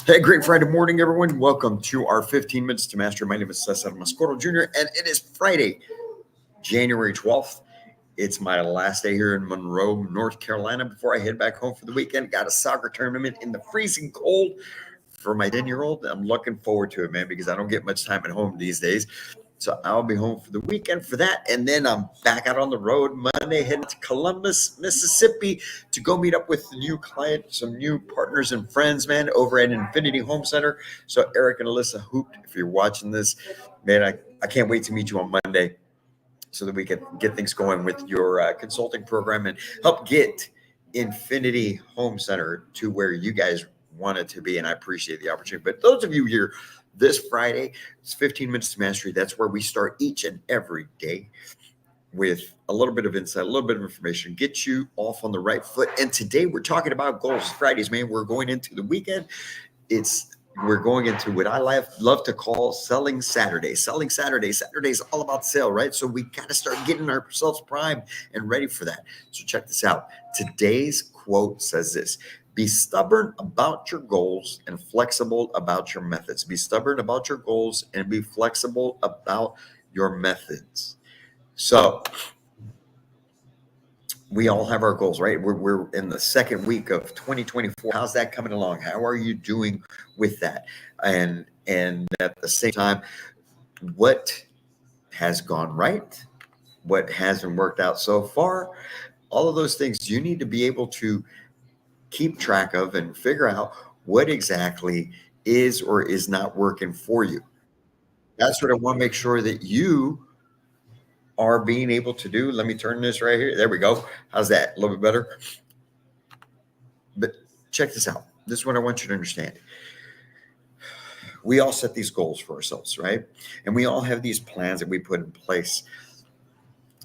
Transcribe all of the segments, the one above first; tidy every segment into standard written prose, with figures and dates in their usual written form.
Hey, great Friday morning, everyone. Welcome to our 15 Minutes to Master. My name is Cesar Mascoro Jr., and it is Friday, January 12th. It's my last day here in Monroe, North Carolina, before I head back home for the weekend. Got a soccer tournament in the freezing cold for my 10-year-old. I'm looking forward to it, man, because I don't get much time at home these days. So I'll be home for the weekend for that. And then I'm back out on the road Monday, heading to Columbus, Mississippi to go meet up with the new client, some new partners and friends, man, over at Infinity Home Center. So Eric and Alyssa Hooped, if you're watching this, man, I can't wait to meet you on Monday so that we can get things going with your consulting program and help get Infinity Home Center to where you guys want it to be. And I appreciate the opportunity. But those of you here this Friday, it's 15 Minutes to Mastery. That's where we start each and every day with a little bit of insight, a little bit of information, get you off on the right foot. And today we're talking about goals. Fridays, man, we're going into the weekend. We're going into what I love to call selling Saturday. Selling Saturday. Saturday is all about sale, right? So we got to start getting ourselves primed and ready for that. So check this out. Today's quote says this: be stubborn about your goals and flexible about your methods. Be stubborn about your goals and be flexible about your methods. So we all have our goals, right? We're in the second week of 2024. How's that coming along? How are you doing with that? And at the same time, what has gone right? What hasn't worked out so far? All of those things you need to be able to keep track of and figure out what exactly is or is not working for you. That's what I want to make sure that you are being able to do. Let me turn this right here. There we go. How's that? A little bit better. But check this out. This is what I want you to understand. We all set these goals for ourselves, right? And we all have these plans that we put in place.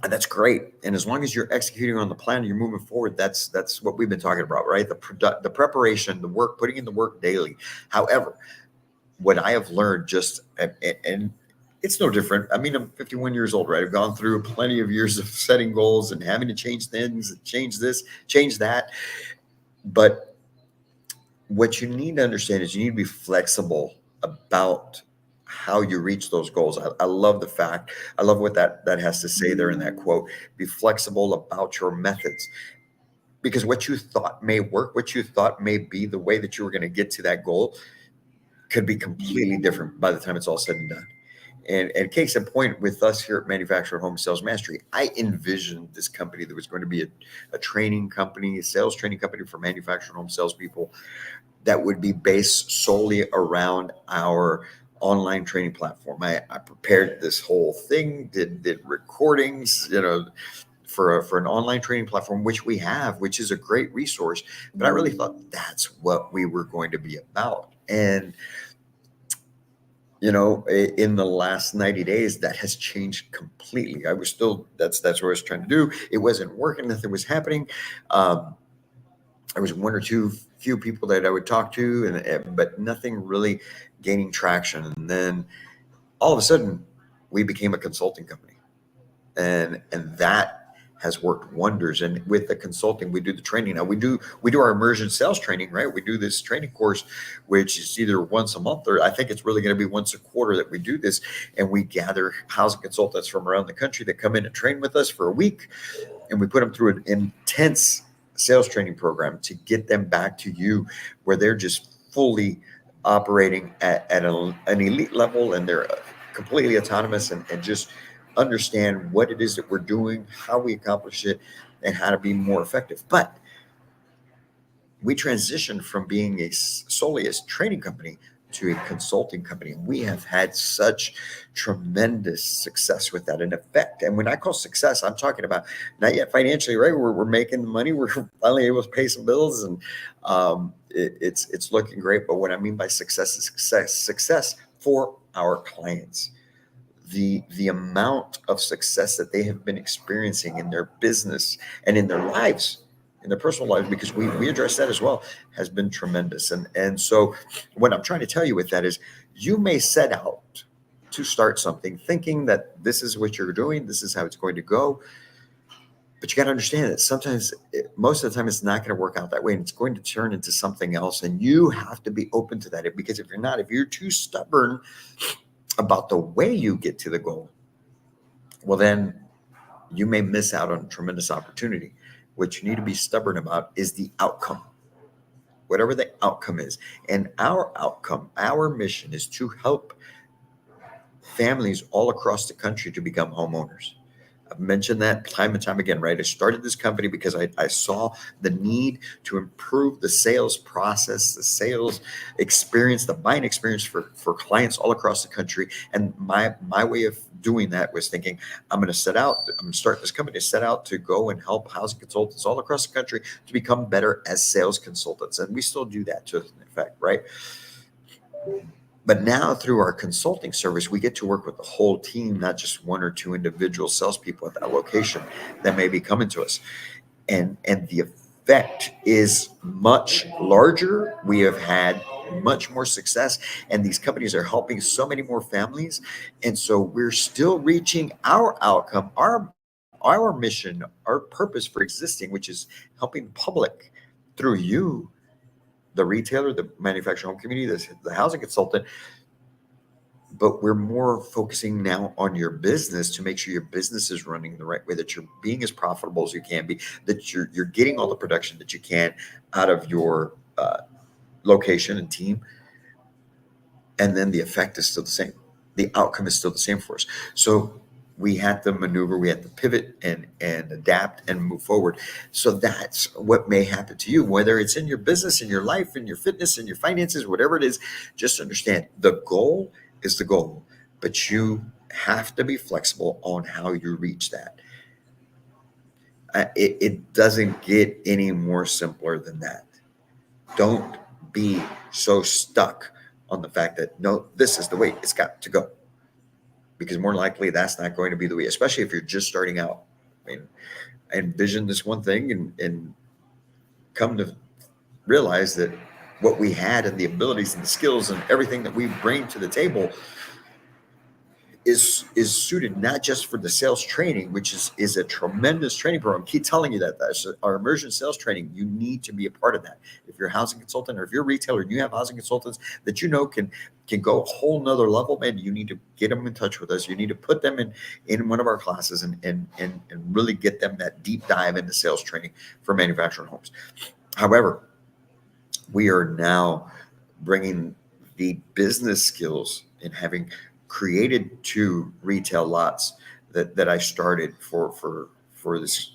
And that's great. And as long as you're executing on the plan, you're moving forward. That's what we've been talking about, right? The preparation, the work, putting in the work daily. However, what I have learned and it's no different. I mean, I'm 51 years old, right? I've gone through plenty of years of setting goals and having to change things, change this, change that. But what you need to understand is you need to be flexible about how you reach those goals. I love the fact, I love what that has to say there in that quote. Be flexible about your methods, because what you thought may work, what you thought may be the way that you were going to get to that goal could be completely different by the time it's all said and done. And case in point, with us here at Manufactured Home Sales Mastery, I envisioned this company that was going to be a training company, a sales training company for manufactured home salespeople that would be based solely around our online training platform. I prepared this whole thing, did recordings, for an online training platform, which we have, which is a great resource. But I really thought that's what we were going to be about. And in the last 90 days, that has changed completely. I was still, that's what I was trying to do. It wasn't working. Nothing was happening. There was one or two few people that I would talk to, but nothing really gaining traction. And then all of a sudden, we became a consulting company, and that has worked wonders. And with the consulting, we do the training. Now we do our immersion sales training, right? We do this training course, which is either once a month, or I think it's really going to be once a quarter that we do this. And we gather housing consultants from around the country that come in and train with us for a week, and we put them through an intense sales training program to get them back to you where they're just fully operating at an elite level, and they're completely autonomous and just understand what it is that we're doing, how we accomplish it, and how to be more effective. But we transitioned from being solely a training company to a consulting company. We have had such tremendous success with that and effect. And when I call success, I'm talking about not yet financially, right? We're making the money. We're finally able to pay some bills, and it's looking great. But what I mean by success is success for our clients. The amount of success that they have been experiencing in their business and in their lives, in their personal lives, because we address that as well, has been tremendous. And so what I'm trying to tell you with that is, you may set out to start something thinking that this is what you're doing, this is how it's going to go. But you got to understand that sometimes, most of the time, it's not going to work out that way, and it's going to turn into something else. And you have to be open to that. Because if you're not, if you're too stubborn about the way you get to the goal, well, then you may miss out on a tremendous opportunity. What you need to be stubborn about is the outcome, whatever the outcome is. And our outcome, our mission is to help families all across the country to become homeowners. I've mentioned that time and time again, right? I started this company because I saw the need to improve the sales process, the sales experience, the buying experience for clients all across the country. And my way of doing that was thinking, I'm going to start this company to set out to go and help housing consultants all across the country to become better as sales consultants. And we still do that to effect, right? But now through our consulting service, we get to work with the whole team, not just one or two individual salespeople at that location that may be coming to us. And the effect is much larger. We have had much more success, and these companies are helping so many more families. And so we're still reaching our outcome, our mission, our purpose for existing, which is helping the public through you, the retailer, the manufacturing home community, the housing consultant. But we're more focusing now on your business to make sure your business is running the right way, that you're being as profitable as you can be, that you're getting all the production that you can out of your location and team. And then the effect is still the same. The outcome is still the same for us. So we had to maneuver, we had to pivot and adapt and move forward. So that's what may happen to you, whether it's in your business, in your life, in your fitness, in your finances, whatever it is. Just understand the goal is the goal, but you have to be flexible on how you reach that. It doesn't get any more simpler than that. Don't be so stuck on the fact that, no, this is the way it's got to go, because more likely that's not going to be the way, especially if you're just starting out. I mean, I envision this one thing and come to realize that what we had and the abilities and the skills and everything that we bring to the table is suited not just for the sales training, which is a tremendous training program. Keep telling you that's our immersion sales training. You need to be a part of that. If you're a housing consultant, or if you're a retailer and you have housing consultants that can go a whole nother level, man, you need to get them in touch with us. You need to put them in one of our classes and really get them that deep dive into sales training for manufacturing homes. However, we are now bringing the business skills and having created 2 retail lots that I started for this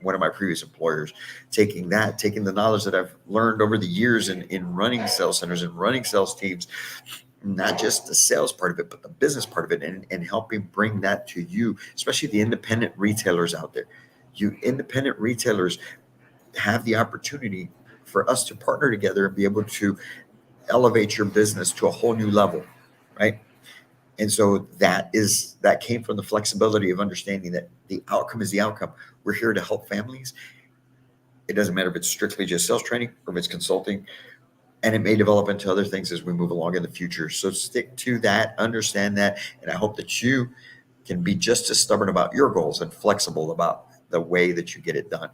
one of my previous employers, taking the knowledge that I've learned over the years in running sales centers and running sales teams, not just the sales part of it, but the business part of it, and helping bring that to you, especially the independent retailers out there. You independent retailers have the opportunity for us to partner together and be able to elevate your business to a whole new level, right? And so that came from the flexibility of understanding that the outcome is the outcome. We're here to help families. It doesn't matter if it's strictly just sales training or if it's consulting, and it may develop into other things as we move along in the future. So stick to that, understand that, and I hope that you can be just as stubborn about your goals and flexible about the way that you get it done.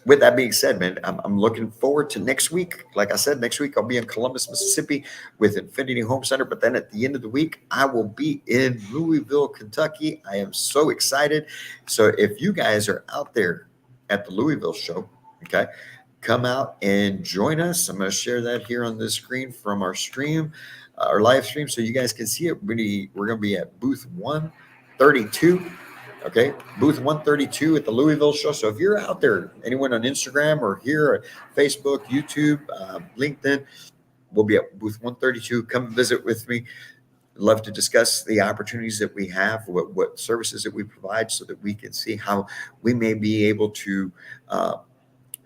With that being said, man, I'm looking forward to next week. Like I said, next week I'll be in Columbus, Mississippi with Infinity Home Center. But then at the end of the week, I will be in Louisville, Kentucky. I am so excited. So if you guys are out there at the Louisville show, okay, come out and join us. I'm going to share that here on the screen from our stream, our live stream, so you guys can see it. We're going to be at booth 132. Okay, booth 132 at the Louisville show. So if you're out there, anyone on Instagram or here, or Facebook, YouTube, LinkedIn, we'll be at booth 132. Come visit with me. Love to discuss the opportunities that we have, what services that we provide, so that we can see how we may be able to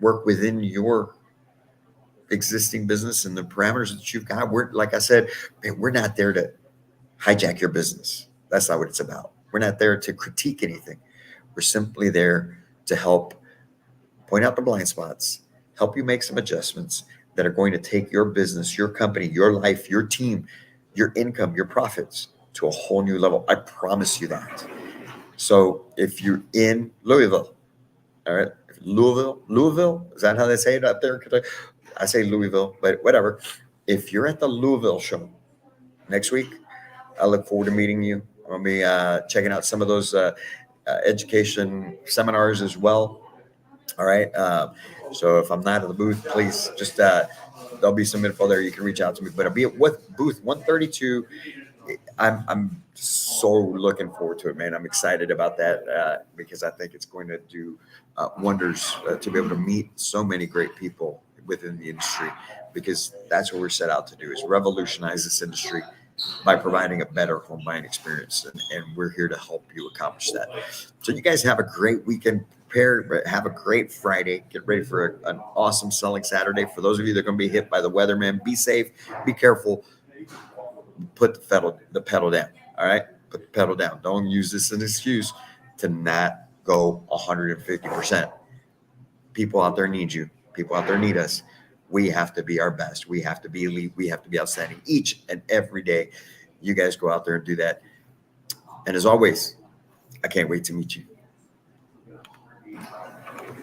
work within your existing business and the parameters that you've got. Like I said, man, we're not there to hijack your business. That's not what it's about. We're not there to critique anything. We're simply there to help point out the blind spots, help you make some adjustments that are going to take your business, your company, your life, your team, your income, your profits to a whole new level. I promise you that. So if you're in Louisville, All right. Louisville, is that how they say it out there? I say Louisville, but whatever. If you're at the Louisville show next week, I look forward to meeting you. I'll be checking out some of those education seminars as well. All right. So if I'm not at the booth, please just there'll be some info there. You can reach out to me. But I'll be at booth 132. I'm so looking forward to it, man. I'm excited about that because I think it's going to do wonders to be able to meet so many great people within the industry, because that's what we're set out to do, is revolutionize this industry by providing a better home buying experience. And we're here to help you accomplish that. So you guys have a great weekend. Prepare, have a great Friday. Get ready for an awesome selling Saturday. For those of you that are going to be hit by the weather, man, be safe, be careful. Put the pedal down. All right. Put the pedal down. Don't use this as an excuse to not go 150%. People out there need you. People out there need us. We have to be our best. We have to be elite. We have to be outstanding each and every day. You guys go out there and do that. And as always, I can't wait to meet you.